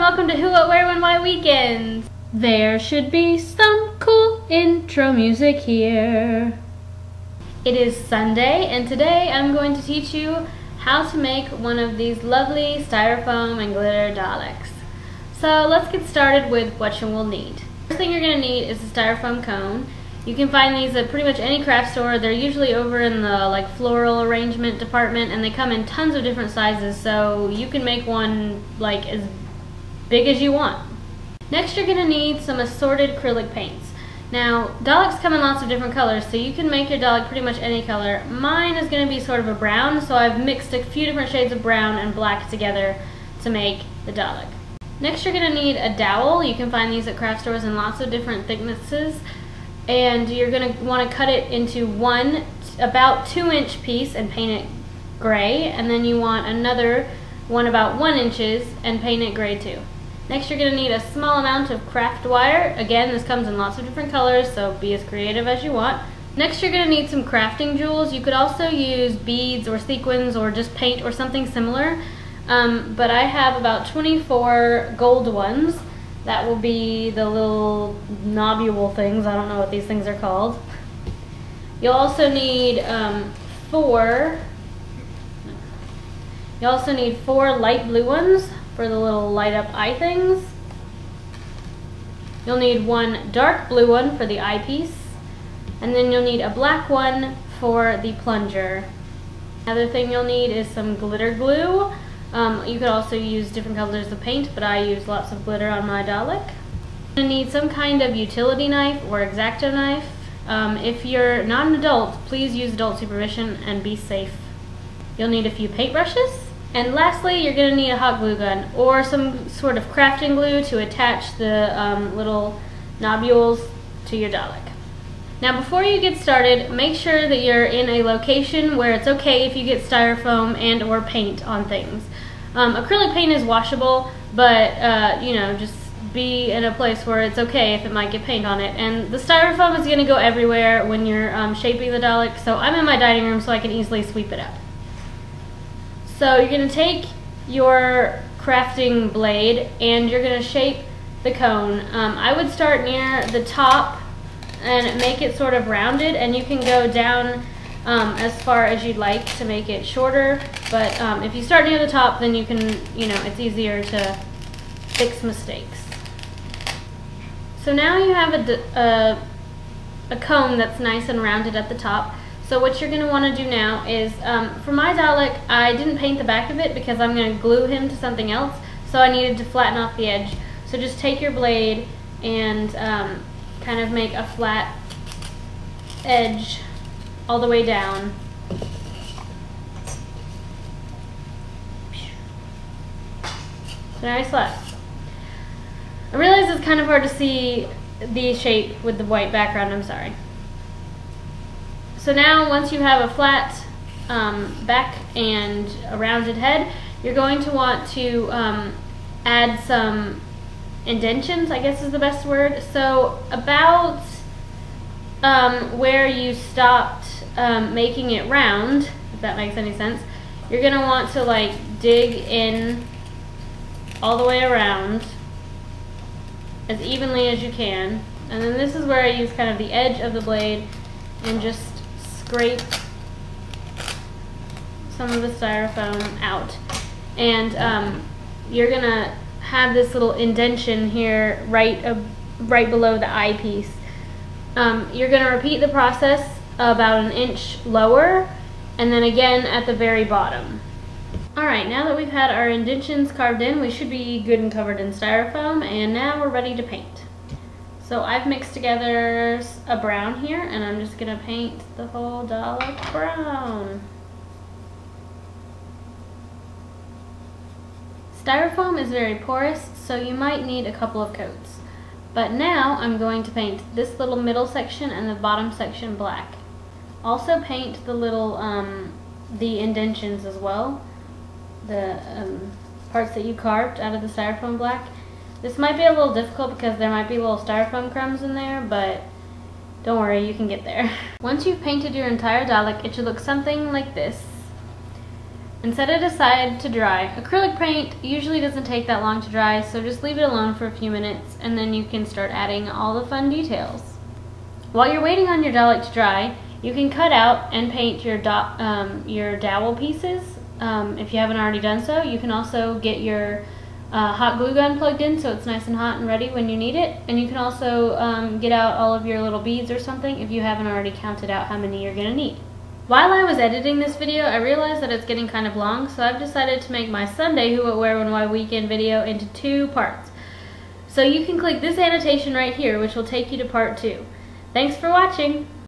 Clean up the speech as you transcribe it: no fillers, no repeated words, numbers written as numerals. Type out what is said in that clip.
welcome to Who, What, Where, When, Why Weekends. There should be some cool intro music here. It is Sunday, and today I'm going to teach you how to make one of these lovely styrofoam and glitter Daleks. So let's get started with what you will need. First thing you're going to need is a styrofoam cone. You can find these at pretty much any craft store. They're usually over in the floral arrangement department, and they come in tons of different sizes, so you can make one as big as you want. Next, you're going to need some assorted acrylic paints. Now, Daleks come in lots of different colors, so you can make your Dalek pretty much any color. Mine is going to be sort of a brown, so I've mixed a few different shades of brown and black together to make the Dalek. Next, you're going to need a dowel. You can find these at craft stores in lots of different thicknesses. And you're going to want to cut it into one about 2-inch piece and paint it gray, and then you want another one about 1 inch and paint it gray too. Next, you're going to need a small amount of craft wire. Again, this comes in lots of different colors, so be as creative as you want. Next, you're going to need some crafting jewels. You could also use beads or sequins or just paint or something similar, but I have about 24 gold ones. That will be the little nobule things. I don't know what these things are called. You'll also need four light blue ones for the little light up eye things. You'll need one dark blue one for the eyepiece, and then you'll need a black one for the plunger. Another thing you'll need is some glitter glue. You could also use different colors of paint, but I use lots of glitter on my Dalek. You're going to need some kind of utility knife or X-Acto knife. If you're not an adult, please use adult supervision and be safe. You'll need a few paintbrushes. And lastly, you're going to need a hot glue gun or some sort of crafting glue to attach the little nobules to your Dalek. Now, before you get started, make sure that you're in a location where it's okay if you get styrofoam and or paint on things. Acrylic paint is washable, but just be in a place where it's okay if it might get paint on it. And the styrofoam is going to go everywhere when you're shaping the Dalek, so I'm in my dining room so I can easily sweep it up. So you're going to take your crafting blade and you're going to shape the cone. I would start near the top and make it sort of rounded, and you can go down as far as you'd like to make it shorter, but if you start near the top, then you can, it's easier to fix mistakes. So now you have a cone that's nice and rounded at the top. So what you're going to want to do now is, for my Dalek, I didn't paint the back of it because I'm going to glue him to something else, so I needed to flatten off the edge. So just take your blade and kind of make a flat edge all the way down. So now he's flat. I realize it's kind of hard to see the shape with the white background, I'm sorry. So now once you have a flat back and a rounded head, you're going to want to add some indentions, I guess is the best word. So about where you stopped making it round, if that makes any sense, you're going to want to dig in all the way around as evenly as you can. And then this is where I use kind of the edge of the blade and just scrape some of the styrofoam out. And you're going to have this little indentation here right below the eyepiece. You're going to repeat the process about 1 inch lower, and then again at the very bottom. Alright, now that we've had our indentions carved in, we should be good and covered in styrofoam, and now we're ready to paint. So I've mixed together a brown here, and I'm just going to paint the whole Dalek brown. Styrofoam is very porous, so you might need a couple of coats. But now I'm going to paint this little middle section and the bottom section black. Also paint the little, the indentions as well, the parts that you carved out of the styrofoam black. This might be a little difficult because there might be little styrofoam crumbs in there, but don't worry, you can get there. Once you've painted your entire Dalek, it should look something like this. and set it aside to dry. Acrylic paint usually doesn't take that long to dry, so just leave it alone for a few minutes and then you can start adding all the fun details. While you're waiting on your Dalek to dry, you can cut out and paint your dowel pieces. If you haven't already done so, you can also get your hot glue gun plugged in so it's nice and hot and ready when you need it. And you can also get out all of your little beads or something if you haven't already counted out how many you're going to need. While I was editing this video, I realized that it's getting kind of long, so I've decided to make my Sunday Who What Wear When Why weekend video into 2 parts. So you can click this annotation right here, which will take you to part 2. Thanks for watching!